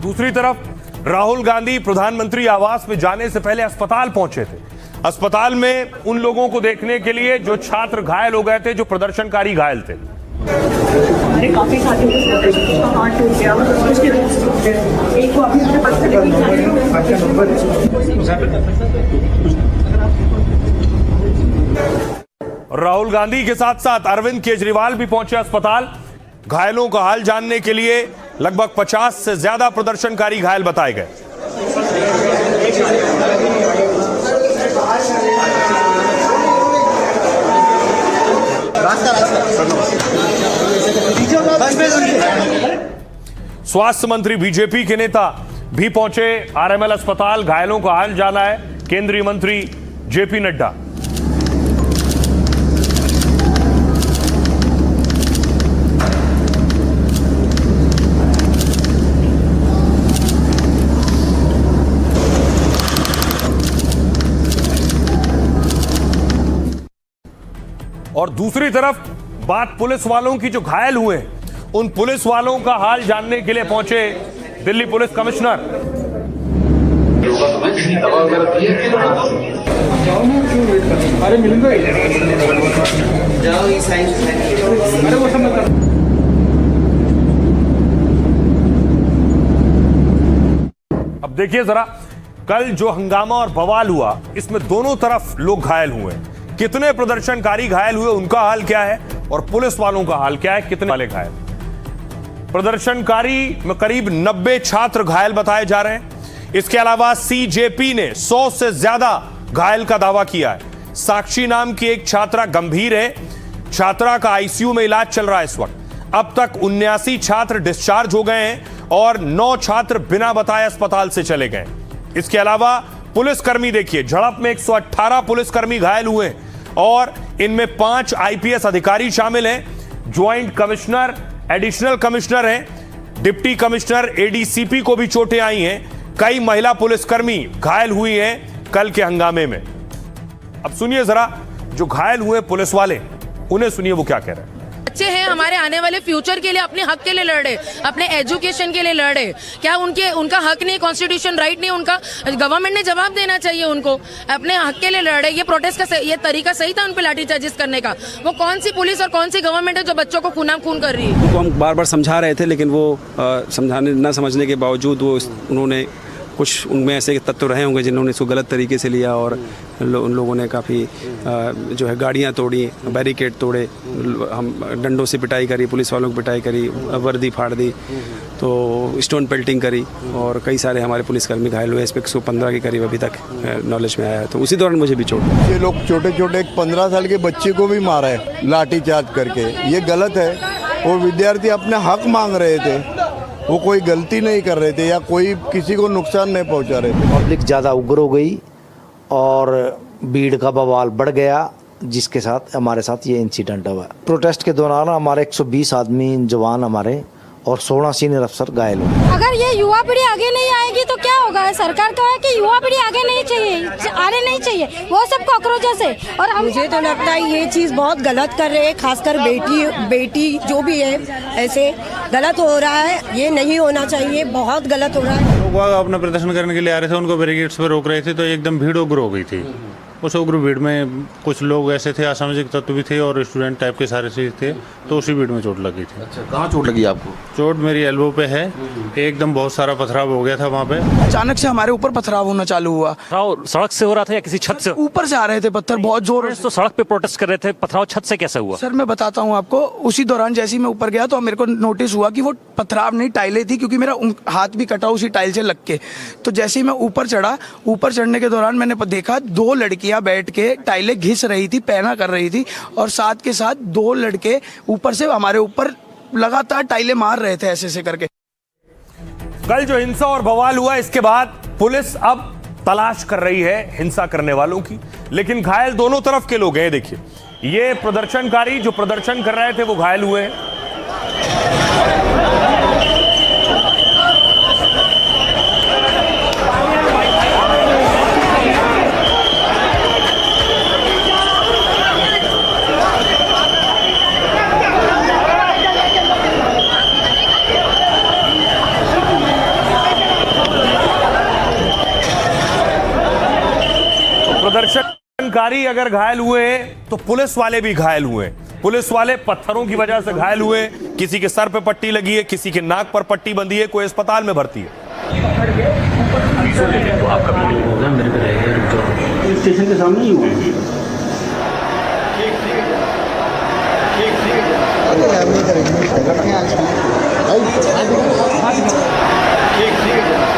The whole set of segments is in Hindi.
दूसरी तरफ राहुल गांधी प्रधानमंत्री आवास में जाने से पहले अस्पताल पहुंचे थे। अस्पताल में उन लोगों को देखने के लिए जो छात्र घायल हो गए थे, जो प्रदर्शनकारी घायल थे। काफी राहुल गांधी के साथ साथ अरविंद केजरीवाल भी पहुंचे अस्पताल। घायलों का हाल जानने के लिए लगभग 50 से ज्यादा प्रदर्शनकारी घायल बताए गए। स्वास्थ्य मंत्री बीजेपी के नेता भी पहुंचे आरएमएल अस्पताल। घायलों का हाल जाना है केंद्रीय मंत्री जेपी नड्डा। और दूसरी तरफ बात पुलिस वालों की जो घायल हुए, उन पुलिस वालों का हाल जानने के लिए पहुंचे दिल्ली पुलिस कमिश्नर। अब देखिए जरा, कल जो हंगामा और बवाल हुआ, इसमें दोनों तरफ लोग घायल हुए। कितने प्रदर्शनकारी घायल हुए, उनका हाल क्या है, और पुलिस वालों का हाल क्या है, कितने वाले घायल। प्रदर्शनकारी में करीब 90 छात्र घायल बताए जा रहे हैं। इसके अलावा सीजेपी ने 100 से ज्यादा घायल का दावा किया है। साक्षी नाम की एक छात्रा गंभीर है। छात्रा का आईसीयू में इलाज चल रहा है इस वक्त। अब तक 79 छात्र डिस्चार्ज हो गए हैं और 9 छात्र बिना बताए अस्पताल से चले गए। इसके अलावा पुलिसकर्मी देखिए, झड़प में 118 पुलिसकर्मी घायल हुए और इनमें 5 आईपीएस अधिकारी शामिल हैं। ज्वाइंट कमिश्नर, एडिशनल कमिश्नर हैं, डिप्टी कमिश्नर, एडीसीपी को भी चोटें आई हैं। कई महिला पुलिसकर्मी घायल हुई हैं कल के हंगामे में। अब सुनिए जरा, जो घायल हुए पुलिस वाले, उन्हें सुनिए वो क्या कह रहे हैं। बच्चे हैं हमारे, आने वाले फ्यूचर के लिए, अपने हक के लिए लड़ रहे, अपने एजुकेशन के लिए लड़ रहे। क्या उनका हक नहीं, कॉन्स्टिट्यूशन राइट नहीं उनका? गवर्नमेंट ने जवाब देना चाहिए उनको। अपने हक के लिए लड़ रहे। ये प्रोटेस्ट का ये तरीका सही था उन पे लाठीचार्जिस करने का? वो कौन सी पुलिस और कौन सी गवर्नमेंट है जो बच्चों को खूनाम खून कर रही है? उनको हम बार बार समझा रहे थे, लेकिन वो समझाने न समझने के बावजूद उन्होंने कुछ उनमें ऐसे तत्व रहे होंगे जिन्होंने इसको गलत तरीके से लिया और उन लोगों ने काफ़ी जो है गाड़ियाँ तोड़ी, बैरिकेड तोड़े, हम डंडों से पिटाई करी, पुलिस वालों की पिटाई करी, वर्दी फाड़ दी, तो स्टोन पेल्टिंग करी और कई सारे हमारे पुलिसकर्मी घायल हुए। इस पर 115 के करीब अभी तक नॉलेज में आया है। तो उसी दौरान मुझे भी चोट। ये लोग छोटे छोटे 15 साल के बच्चे को भी मारा है लाठी चार्ज करके। ये गलत है। वो विद्यार्थी अपने हक मांग रहे थे, वो कोई गलती नहीं कर रहे थे या कोई किसी को नुकसान नहीं पहुंचा रहे थे। पब्लिक ज़्यादा उग्र हो गई और भीड़ का बवाल बढ़ गया, जिसके साथ हमारे साथ ये इंसिडेंट हुआ। प्रोटेस्ट के दौरान हमारे 120 आदमी जवान हमारे और 16 सीनियर अफसर घायल हुए। अगर ये युवा पीढ़ी आगे नहीं आएगी तो क्या होगा? सरकार का है कि युवा पीढ़ी आगे नहीं चाहिए, आने नहीं चाहिए, वो सब कॉकरोचेस है। और मुझे तो लगता है ये चीज़ बहुत गलत कर रहे हैं, खासकर बेटी जो भी है, ऐसे गलत हो रहा है। ये नहीं होना चाहिए, बहुत गलत हो रहा है। लोग अपना प्रदर्शन करने के लिए आ रहे थे, उनको बैरिकेड्स पर रोक रहे थे, तो एकदम भीड़ उग्र हो गई थी। उस उग्र भीड़ में कुछ लोग ऐसे थे, असामाजिक तत्व भी थे और स्टूडेंट टाइप के सारे चीज थे, तो उसी भीड़ में चोट लगी थी। अच्छा, कहाँ चोट लगी आपको? चोट मेरी एल्बो पे है। एकदम बहुत सारा पथराव हो गया था वहाँ पे। अचानक से हमारे ऊपर पथराव होना चालू हुआ। पथराव सड़क से हो रहा था या किसी छत से? ऊपर से आ रहे थे पत्थर बहुत जोर से। तो सड़क पे प्रोटेस्ट कर रहे थे, पथराव छत से कैसे हुआ? सर मैं बताता हूँ आपको। उसी दौरान जैसे ही मैं ऊपर गया तो मेरे को नोटिस हुआ कि वो पथराव नहीं, टाइलें थी, क्योंकि मेरा हाथ भी कटा उसी टाइल से लग के। तो जैसे ही मैं ऊपर चढ़ा, ऊपर चढ़ने के दौरान मैंने देखा 2 लड़कियां बैठ के टाइलें घिस रही थी, पैना कर रही थी, और साथ के साथ 2 लड़के ऊपर से हमारे ऊपर लगातार टाइलें मार रहे थे ऐसे ऐसे करके। कल जो हिंसा और बवाल हुआ, इसके बाद पुलिस अब तलाश कर रही है हिंसा करने वालों की, लेकिन घायल दोनों तरफ के लोग हैं। देखिए, ये प्रदर्शनकारी जो प्रदर्शन कर रहे थे वो घायल हुए हैं। प्रदर्शनकारी अगर घायल हुए हैं तो पुलिस वाले भी घायल हुए हैं। पुलिस वाले पत्थरों की वजह से घायल हुए, किसी के सर पे पट्टी लगी है, किसी के नाक पर पट्टी बंधी है, कोई अस्पताल में भर्ती है। स्टेशन के सामने ही हुआ।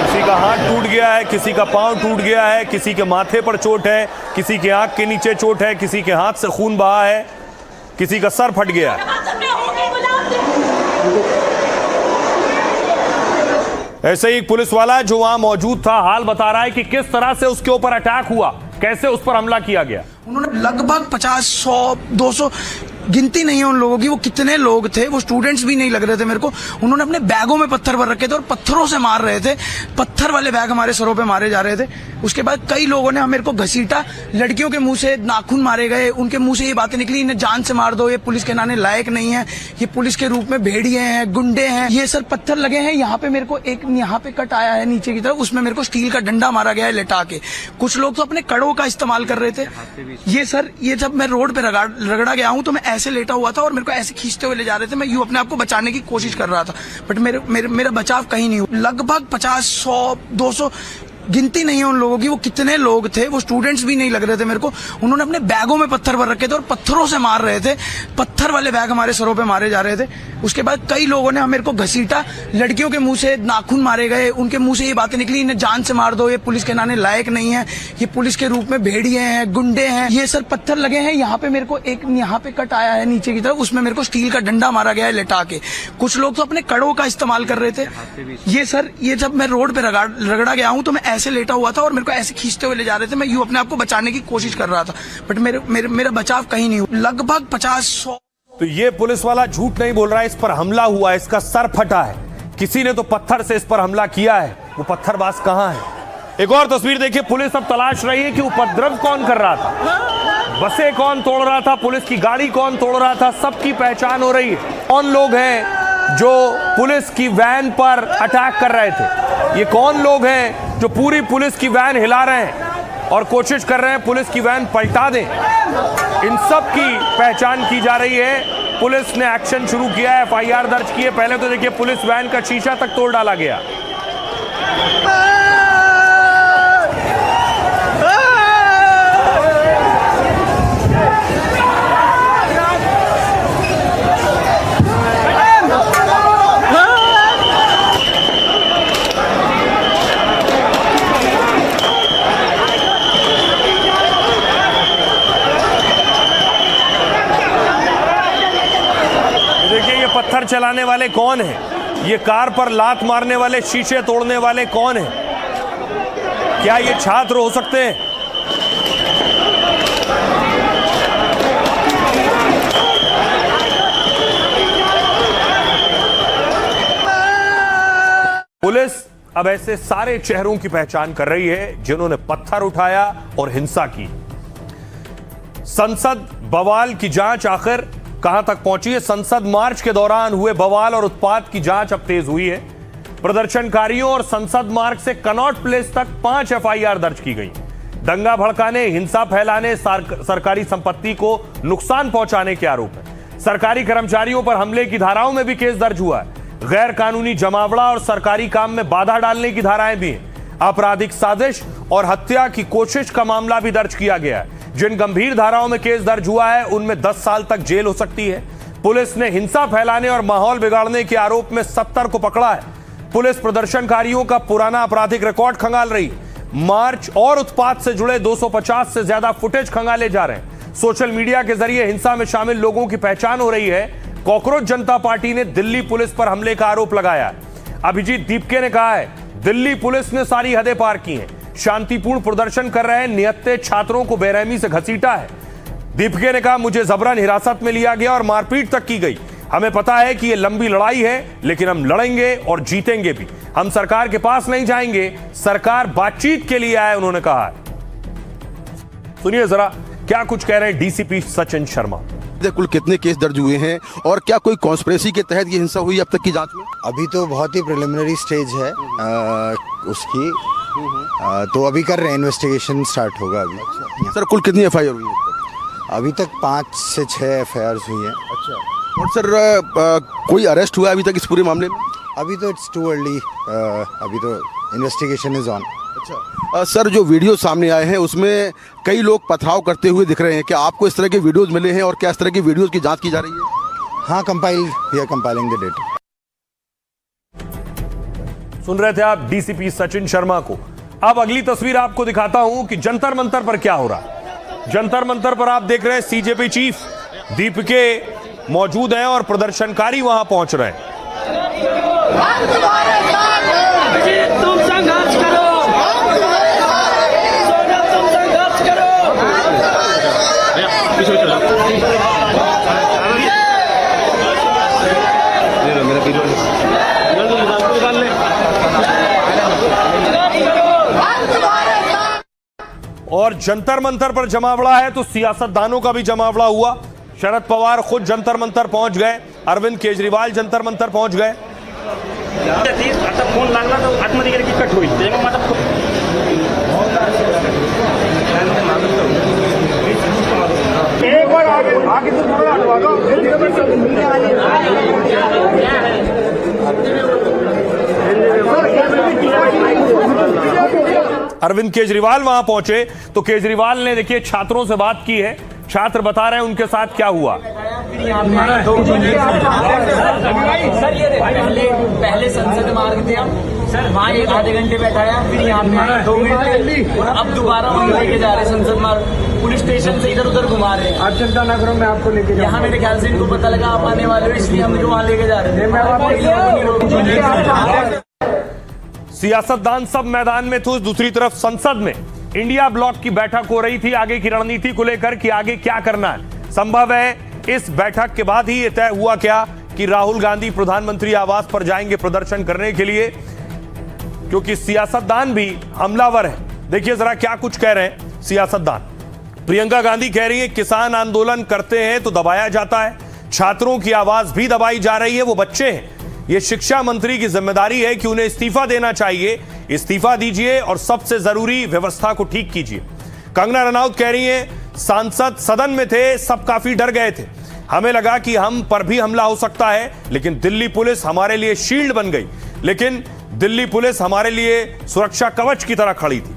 किसी का हाथ टूट गया है, किसी का पांव टूट गया है, किसी के माथे पर चोट है, किसी के आंख के नीचे चोट है, किसी के हाथ से खून बहा है, किसी का सर फट गया है। ऐसे ही एक पुलिस वाला जो वहां मौजूद था हाल बता रहा है कि किस तरह से उसके ऊपर अटैक हुआ, कैसे उस पर हमला किया गया। उन्होंने लगभग 50, 100, 200 गिनती नहीं है उन लोगों की, वो कितने लोग थे, वो स्टूडेंट्स भी नहीं लग रहे थे मेरे को। उन्होंने अपने बैगों में पत्थर भर रखे थे और पत्थरों से मार रहे थे। पत्थर वाले बैग हमारे सरों पे मारे जा रहे थे। उसके बाद कई लोगों ने मेरे को घसीटा, लड़कियों के मुंह से नाखून मारे गए, उनके मुंह से ये बातें निकली, इन्हें जान से मार दो, ये पुलिस के नाने लायक नहीं है, ये पुलिस के रूप में भेड़िए हैं, गुंडे हैं। ये सर पत्थर लगे हैं। यहाँ पे मेरे को एक यहाँ पे कट आया है नीचे की तरफ, उसमें मेरे को स्टील का डंडा मारा गया है लेटा के। कुछ लोग तो अपने कड़ों का इस्तेमाल कर रहे थे। ये सर, ये जब मैं रोड पे रगड़ा गया हूँ तो मैं ऐसे लेटा हुआ था और मेरे को ऐसे खींचते हुए ले जा रहे थे। मैं यूं अपने आप को बचाने की कोशिश कर रहा था, बट मेरा बचाव कहीं नहीं हुआ। लगभग 50, 100, 200 गिनती नहीं है उन लोगों की, वो कितने लोग थे, वो स्टूडेंट्स भी नहीं लग रहे थे मेरे को। उन्होंने अपने बैगों में पत्थर भर रखे थे और पत्थरों से मार रहे थे। पत्थर वाले बैग हमारे सरों पे मारे जा रहे थे। उसके बाद कई लोगों ने मेरे को घसीटा, लड़कियों के मुंह से नाखून मारे गए, उनके मुंह से ये बातें निकली, इन्हें जान से मार दो, ये पुलिस के नाने लायक नहीं है, ये पुलिस के रूप में भेड़िए हैं, गुंडे हैं। ये सर पत्थर लगे हैं। यहाँ पे मेरे को एक यहाँ पे कट आया है नीचे की तरफ, उसमें मेरे को स्टील का डंडा मारा गया है लेटा के। कुछ लोग तो अपने कड़ों का इस्तेमाल कर रहे थे। ये सर, ये जब मैं रोड पे रगड़ा गया हूँ तो मैं ऐसे लेटा हुआ था और मेरे को ऐसे खींचते हुए ले जा रहे थे। मैं यूं अपने आप को बचाने की कोशिश कर रहा था, बट मेरा बचाव कहीं नहीं हुआ। लगभग 50, 100। तो ये पुलिस वाला झूठ नहीं बोल रहा है, इस पर हमला हुआ है, इसका सर फटा है, किसी ने तो पत्थर से इस पर हमला किया है। वो पत्थरबाज कहां है? एक और तस्वीर देखिए, पुलिस अब तलाश रही है कि उपद्रव कौन कर रहा था, बसें कौन तोड़ रहा था, पुलिस की गाड़ी कौन तोड़ रहा था, सबकी पहचान हो रही है। कौन लोग हैं जो पुलिस की वैन पर अटैक कर रहे थे, ये कौन लोग हैं जो पूरी पुलिस की वैन हिला रहे हैं और कोशिश कर रहे हैं पुलिस की वैन पलटा दें। इन सब की पहचान की जा रही है। पुलिस ने एक्शन शुरू किया है, एफआईआर दर्ज की है। पहले तो देखिए पुलिस वैन का शीशा तक तोड़ डाला गया। पत्थर चलाने वाले कौन हैं? ये कार पर लात मारने वाले, शीशे तोड़ने वाले कौन हैं? क्या ये छात्र हो सकते हैं? पुलिस अब ऐसे सारे चेहरों की पहचान कर रही है जिन्होंने पत्थर उठाया और हिंसा की। संसद बवाल की जांच आखिर कहां तक पहुंची है? संसद मार्च के दौरान हुए बवाल और उत्पात की जांच अब तेज हुई है। प्रदर्शनकारियों और संसद मार्ग से कनॉट प्लेस तक 5 एफआईआर दर्ज की गई। दंगा भड़काने, हिंसा फैलाने, सरकारी संपत्ति को नुकसान पहुंचाने के आरोप है। सरकारी कर्मचारियों पर हमले की धाराओं में भी केस दर्ज हुआ है। गैर कानूनी जमावड़ा और सरकारी काम में बाधा डालने की धाराएं भी हैं। आपराधिक साजिश और हत्या की कोशिश का मामला भी दर्ज किया गया है। जिन गंभीर धाराओं में केस दर्ज हुआ है उनमें 10 साल तक जेल हो सकती है। पुलिस ने हिंसा फैलाने और माहौल बिगाड़ने के आरोप में 70 को पकड़ा है। पुलिस प्रदर्शनकारियों का पुराना आपराधिक रिकॉर्ड खंगाल रही है। मार्च और उत्पात से जुड़े 250 से ज्यादा फुटेज खंगाले जा रहे हैं। सोशल मीडिया के जरिए हिंसा में शामिल लोगों की पहचान हो रही है। कॉकरोच जनता पार्टी ने दिल्ली पुलिस पर हमले का आरोप लगाया है। अभिजीत दीपके ने कहा है दिल्ली पुलिस ने सारी हदें पार की हैं। शांतिपूर्ण प्रदर्शन कर रहे निहत्थे छात्रों को बेरहमी से घसीटा है। दीपके ने कहा मुझे जबरन हिरासत में लिया गया और मारपीट तक की गई। हमें पता है कि यह लंबी लड़ाई है, लेकिन हम लड़ेंगे और जीतेंगे भी। हम सरकार के पास नहीं जाएंगे, सरकार बातचीत के लिए आए, उन्होंने कहा है। सुनिए जरा क्या कुछ कह रहे हैं डीसीपी सचिन शर्मा। कुल कितने केस दर्ज हुए हैं और क्या कोई कॉन्स्पिरेसी के तहत ये हिंसा हुई अब तक की जांच में? अभी तो बहुत ही प्रिलिमिनरी स्टेज है उसकी, तो अभी कर रहे हैं, इन्वेस्टिगेशन स्टार्ट होगा अभी। सर कुल कितनी FIR हुई है? अभी तक 5 से 6 FIRs हुई हैं। और सर कोई अरेस्ट हुआ है अभी तक इस पूरे मामले में? अभी तो इट्स टू अर्ली, अभी तो इन्वेस्टिगेशन इज ऑन। अच्छा सर, जो वीडियो सामने आए हैं उसमें कई लोग पथराव करते हुए दिख रहे हैं, क्या आपको इस तरह के वीडियोस मिले हैं और क्या इस तरह की वीडियोस की जांच की जा रही है? हाँ, we are compiling the data. सुन रहे थे आप DCP सचिन शर्मा को। अब अगली तस्वीर आपको दिखाता हूं कि जंतर मंतर पर क्या हो रहा है। जंतर मंतर पर आप देख रहे हैं CJP चीफ दीपके मौजूद हैं और प्रदर्शनकारी वहां पहुंच रहे हैं। तुम संघर्ष करो, तुम संघर्ष करो। और जंतर मंतर पर जमावड़ा है तो सियासतदानों का भी जमावड़ा हुआ। शरद पवार खुद जंतर मंतर पहुंच गए, अरविंद केजरीवाल जंतर मंतर पहुंच गए। आता फोन लागला तर आतमध्ये गेले की कट होईल, तेव्हा माझा एक बार आगे तो थोड़ा हटवा दो। अरविंद केजरीवाल वहां पहुंचे तो केजरीवाल ने देखिए छात्रों से बात की है। छात्र बता रहे हैं उनके साथ क्या हुआ। पहले संसद मार्ग थे हम वहाँ एक आधे घंटे बैठाया, फिर यहाँ पे 2 मिनट, अब दोबारा वहाँ लेके जा रहे संसद मार्ग, पुलिस स्टेशन से इधर उधर घुमा रहे हैं। आप चिंता ना करो, मैं आपको लेके यहाँ मेरे ख्याल से इनको पता लगा आप आने वाले हो, इसलिए हम वहाँ लेके जा रहे हैं। सियासतदान सब मैदान में थे। दूसरी तरफ संसद में इंडिया ब्लॉक की बैठक हो रही थी आगे की रणनीति को लेकर कि आगे क्या करना है। संभव है इस बैठक के बाद ही यह तय हुआ क्या कि राहुल गांधी प्रधानमंत्री आवास पर जाएंगे प्रदर्शन करने के लिए, क्योंकि सियासतदान भी हमलावर है। देखिए जरा क्या कुछ कह रहे हैं सियासतदान। प्रियंका गांधी कह रही है किसान आंदोलन करते हैं तो दबाया जाता है, छात्रों की आवाज भी दबाई जा रही है, वो बच्चे हैं। ये शिक्षा मंत्री की जिम्मेदारी है कि उन्हें इस्तीफा देना चाहिए, इस्तीफा दीजिए और सबसे जरूरी व्यवस्था को ठीक कीजिए। कंगना रनौत कह रही हैं सांसद सदन में थे, सब काफी डर गए थे, हमें लगा कि हम पर भी हमला हो सकता है, लेकिन दिल्ली पुलिस हमारे लिए शील्ड बन गई, लेकिन दिल्ली पुलिस हमारे लिए सुरक्षा कवच की तरह खड़ी थी।